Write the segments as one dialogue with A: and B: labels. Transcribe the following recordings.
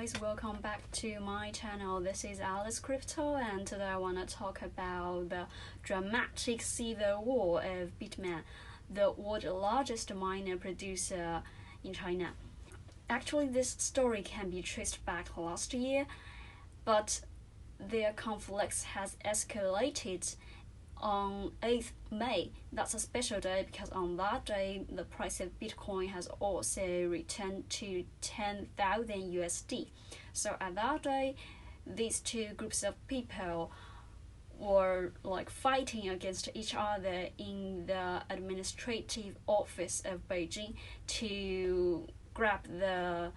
A: guys, welcome back to my channel. This is Alice Crypto, and today I want to talk about the dramatic civil war of Bitmain, the world's largest miner producer in China. Actually, this story can be traced back last year, but their conflicts has escalated on 8th May. That's a special day because on that day the price of Bitcoin has also returned to 10,000 USD. So at that day, these two groups of people were like fighting against each other in the administrative office of Beijing to grab the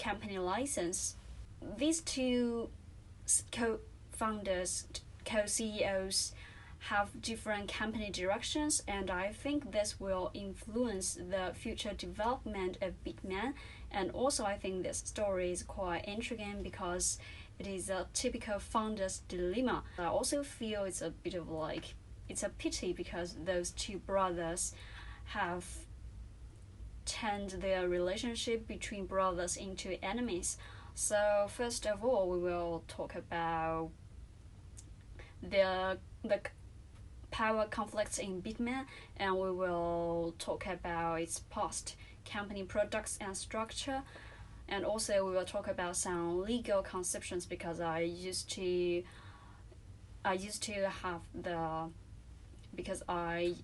A: company license. These two co-founders, co-CEOs have different company directions, and I think this will influence the future development of Bitmain. And also I think this story is quite intriguing because it is a typical founder's dilemma. I also feel it's a bit of like, it's a pity because those two brothers have turned their relationship between brothers into enemies. So first of all, we will talk about the power conflicts in Bitmain, and we will talk about its past, company products and structure, and also we will talk about some legal conceptions because I used to have the because I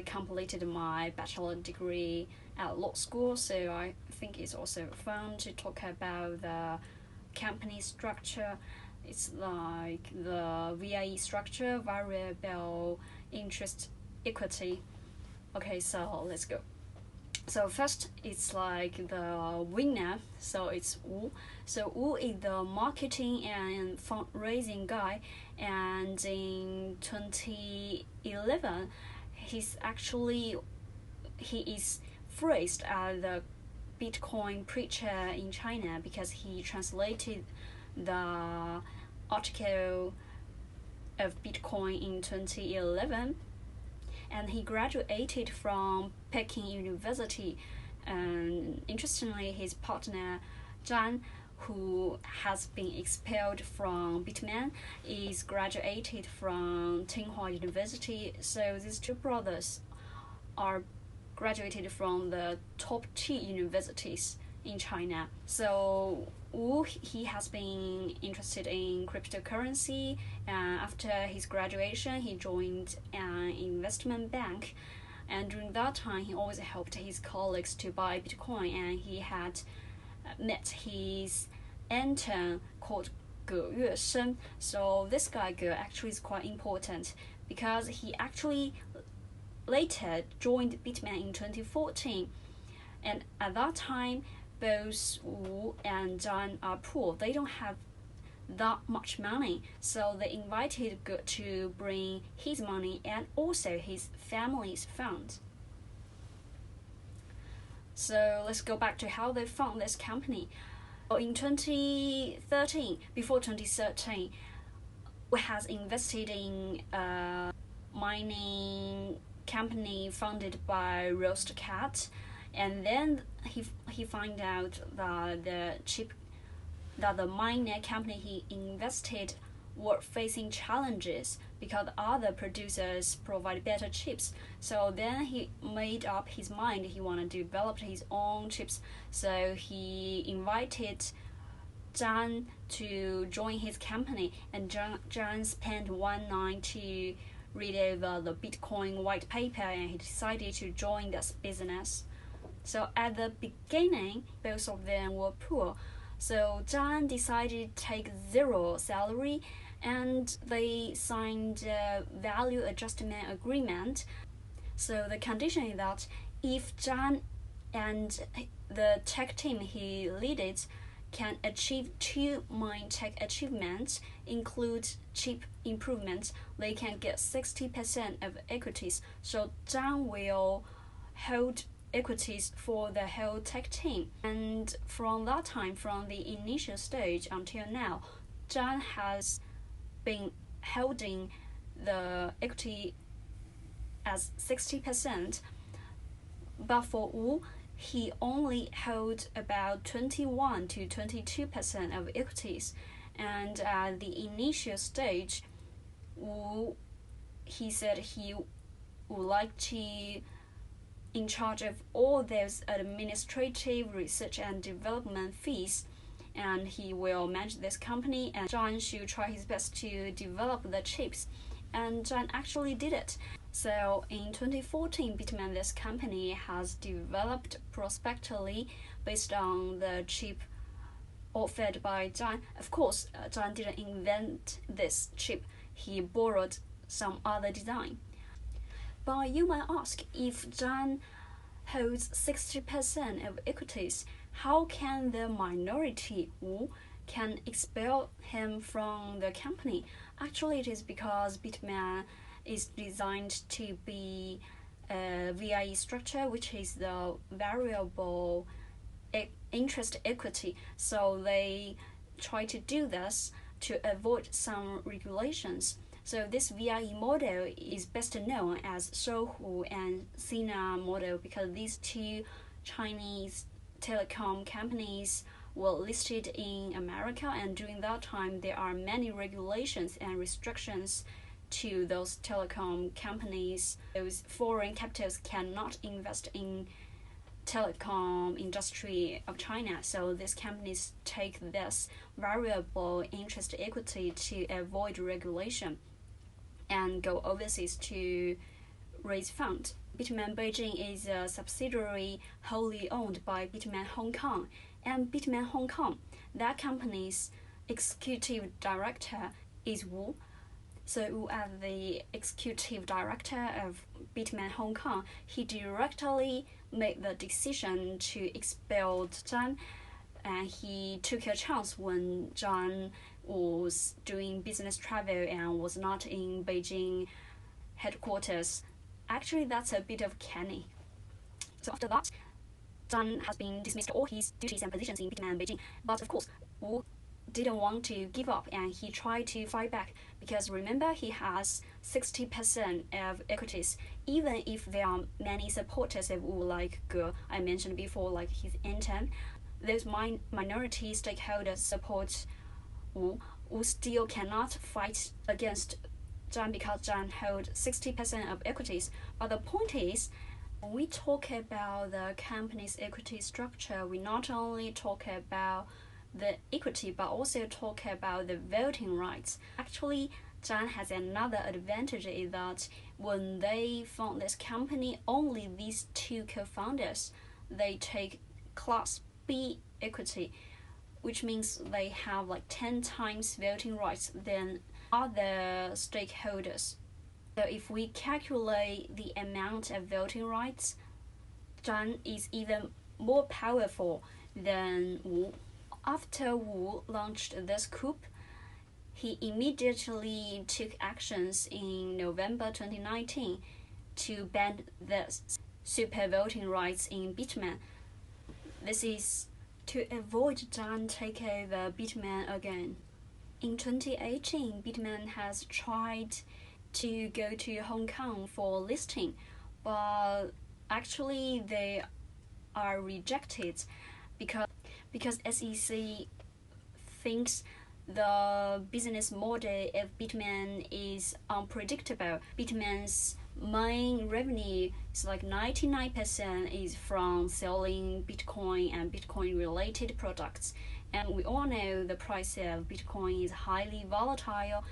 A: completed my bachelor degree at law school, so I think it's also fun to talk about the company structure. It's like the VIE structure, variable interest equity. Okay, so let's go. So first, it's like the winner, so it's Wu. So Wu is the marketing and fundraising guy, and in 2011, he is phrased as the Bitcoin preacher in China because he translated the article of Bitcoin in 2011, and he graduated from Peking University. And interestingly, his partner ZHAN, who has been expelled from Bitmain, is graduated from Tsinghua University. So these two brothers are graduated from the top 2 universities in China. So Wu, he has been interested in cryptocurrency, and after his graduation he joined an investment bank, and during that time he always helped his colleagues to buy Bitcoin, and he had met his intern called Ge Yuesheng. So this guy Ge actually is quite important because he actually later joined Bitmain in 2014, and at that time both Wu and ZHAN are poor. They don't have that much money, so they invited Ge to bring his money and also his family's funds. So let's go back to how they found this company. In 2013, before 2013, we has invested in a mining company funded by Roast Cat. And then he find out that the miner company he invested were facing challenges because other producers provide better chips. So then he made up his mind he wanted to develop his own chips. So he invited ZHAN to join his company, and ZHAN spent one night to read over the Bitcoin white paper, and he decided to join this business. So at the beginning, both of them were poor. So ZHAN decided to take 0 salary, and they signed a value adjustment agreement. So the condition is that if ZHAN and the tech team he leads can achieve 2 main tech achievements, include chip improvements, they can get 60% of equities. So ZHAN will hold equities for the whole tech team. And from that time, from the initial stage until now, ZHAN has been holding the equity as 60%. But for Wu, he only holds about 21 to 22% of equities, and at the initial stage, he said he would like to in charge of all those administrative research and development fees, and he will manage this company, and Zhan should try his best to develop the chips, and Zhan actually did it. So in 2014, Bitmain, this company, has developed prospectively based on the chip offered by Zhan. Of course, Zhan didn't invent this chip. He borrowed some other design. But you might ask, if Zhan holds 60% of equities, how can the minority Wu can expel him from the company? Actually, it is because Bitmain is designed to be a VIE structure, which is the variable interest equity. So they try to do this to avoid some regulations. So this VIE model is best known as Shouhu and Sina model because these two Chinese telecom companies were listed in America, and during that time there are many regulations and restrictions to those telecom companies. Those foreign capitals cannot invest in telecom industry of China, so these companies take this variable interest equity to avoid regulation and go overseas to raise funds. Bitmain Beijing is a subsidiary wholly owned by Bitmain Hong Kong, and Bitmain Hong Kong, that company's executive director is Wu. So Wu, as the executive director of Bitmain Hong Kong, he directly made the decision to expel Zhan, and he took a chance when Zhan was doing business travel and was not in Beijing headquarters. Actually, that's a bit of canny. So after that, Zhan has been dismissed all his duties and positions in Bitmain Beijing. But of course, Wu didn't want to give up, and he tried to fight back because remember, he has 60% of equities. Even if there are many supporters of Wu, like I mentioned before, like his intern, those minority stakeholders support Wu still cannot fight against Zhan because Zhan holds 60% of equities. But the point is, when we talk about the company's equity structure, we not only talk about the equity but also talk about the voting rights. Actually, Zhan has another advantage, is that when they found this company, only these two co-founders, they take Class B equity, which means they have like 10 times voting rights than other stakeholders. So if we calculate the amount of voting rights, Zhan is even more powerful than Wu. After Wu launched this coup, he immediately took actions in November 2019 to ban the super voting rights in Bitmain. This is to avoid Zhan take over Bitmain again. In 2018, Bitmain has tried to go to Hong Kong for listing, but actually they are rejected because SEC thinks the business model of Bitmain is unpredictable. Bitmain's main revenue is like 99% is from selling Bitcoin and Bitcoin related products, and we all know the price of Bitcoin is highly volatile,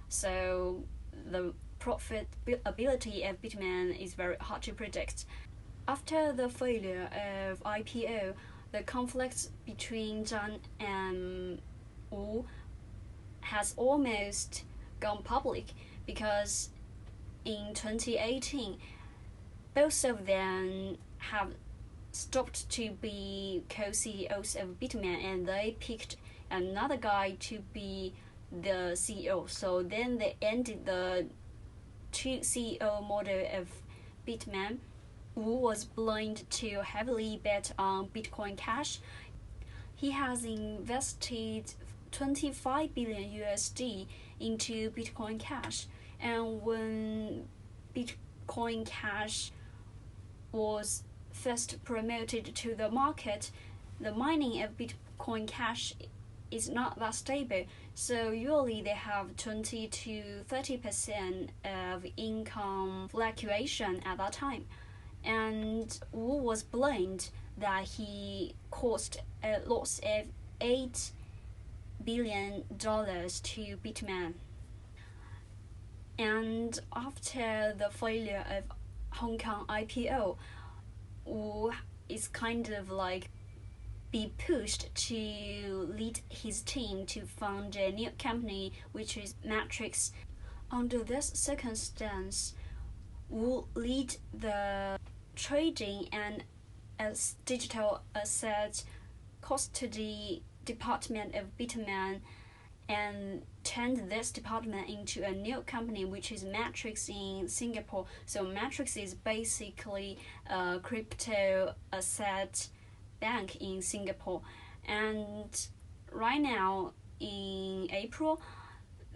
A: so the profitability of Bitmain is very hard to predict. After the failure of IPO, the conflict between Zhan and Wu has almost gone public because in 2018, both of them have stopped to be co-CEOs of Bitmain, and they picked another guy to be the CEO. So then they ended the two CEO model of Bitmain. Wu was blamed to heavily bet on Bitcoin Cash. He has invested 25 billion USD into Bitcoin Cash, and when Bitcoin Cash was first promoted to the market, the mining of Bitcoin Cash is not that stable. So usually they have 20 to 30% of income fluctuation at that time. And Wu was blamed that he caused a loss of $8 billion to Bitmain. And after the failure of Hong Kong IPO, Wu is kind of like be pushed to lead his team to found a new company, which is Matrix. Under this circumstance, Wu lead the trading and as digital asset custody department of Bitmain and turned this department into a new company, which is Matrix in Singapore. So Matrix is basically a crypto asset bank in Singapore. And right now in April,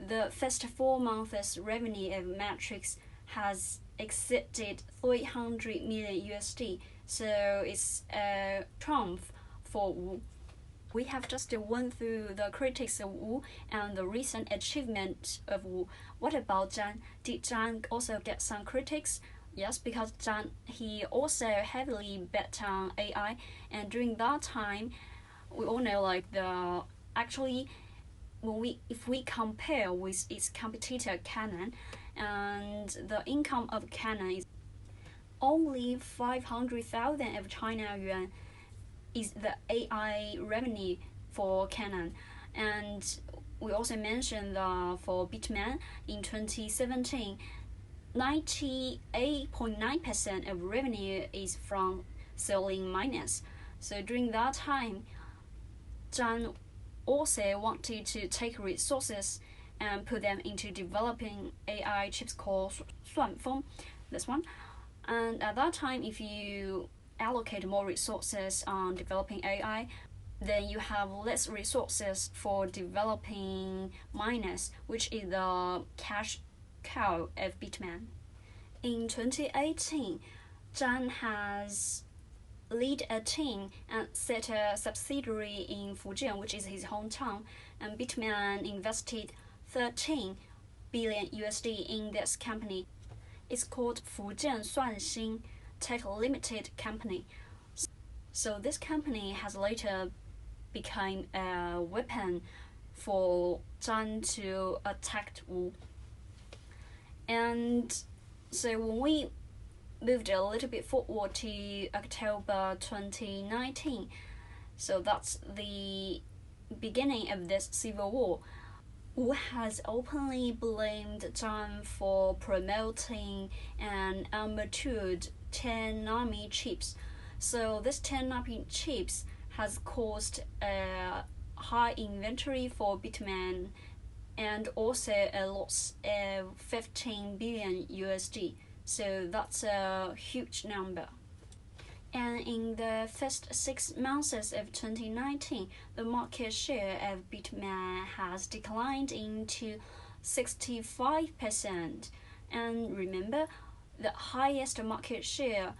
A: the first 4 months revenue of Matrix has exceeded 300 million USD. So it's a triumph for Wu. We have just went through the critics of Wu and the recent achievement of Wu. What about ZHAN? Did ZHAN also get some critics? Yes, because ZHAN, he also heavily bet on AI, and during that time, we all know like the actually if we compare with its competitor Canon, and the income of Canon is only 500,000 of China yuan is the AI revenue for Canon. And we also mentioned for Bitmain in 2017, 98.9% of revenue is from selling miners. So during that time, ZHAN also wanted to take resources and put them into developing AI chips called 算风, this one. And at that time, if you allocate more resources on developing AI, then you have less resources for developing miners, which is the cash cow of Bitmain. In 2018, ZHAN has lead a team and set a subsidiary in Fujian, which is his hometown, and Bitmain invested 13 billion USD in this company. It's called Fujian Suanxin Tech Limited Company. So this company has later become a weapon for ZHAN to attack Wu. And so when we moved a little bit forward to October 2019, so that's the beginning of this civil war, Wu has openly blamed ZHAN for promoting an unmatured 10-nanometer chips. So this 10-nanometer chips has caused a high inventory for Bitmain and also a loss of 15 billion USD. So that's a huge number. And in the first 6 months of 2019, the market share of Bitmain has declined into 65%. And remember, the highest market share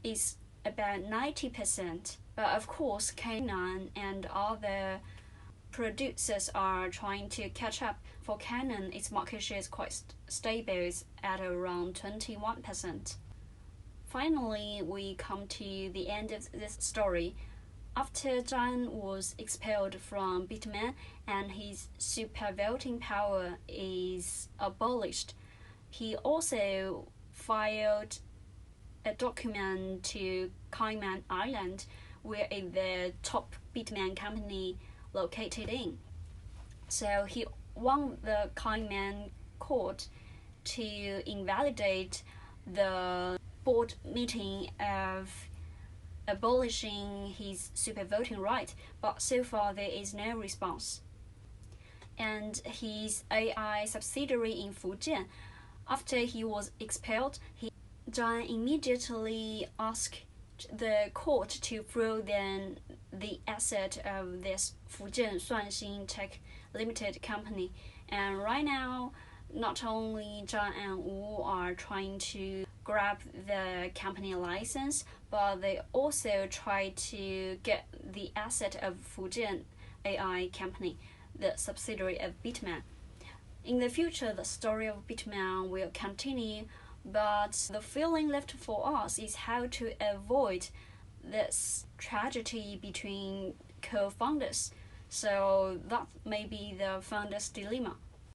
A: is about 90%. But of course, Canon and other producers are trying to catch up. For Canon, its market share is quite stable, at around 21%. Finally, we come to the end of this story. After ZHAN was expelled from Bitmain and his super voting power is abolished, he also filed a document to Cayman Island, where is the top Bitmain company located in. So he won the Cayman court to invalidate the board meeting of abolishing his super voting right, but so far there is no response. And his AI subsidiary in Fujian, after he was expelled, ZHAN immediately asked the court to throw then the asset of this Fujian Suanxin Tech Limited Company. And right now, not only ZHAN and Wu are trying to grab the company license, but they also try to get the asset of Fujian AI company, the subsidiary of Bitmain. In the future, the story of Bitmain will continue, but the feeling left for us is how to avoid this tragedy between co-founders. So that may be the founder's dilemma.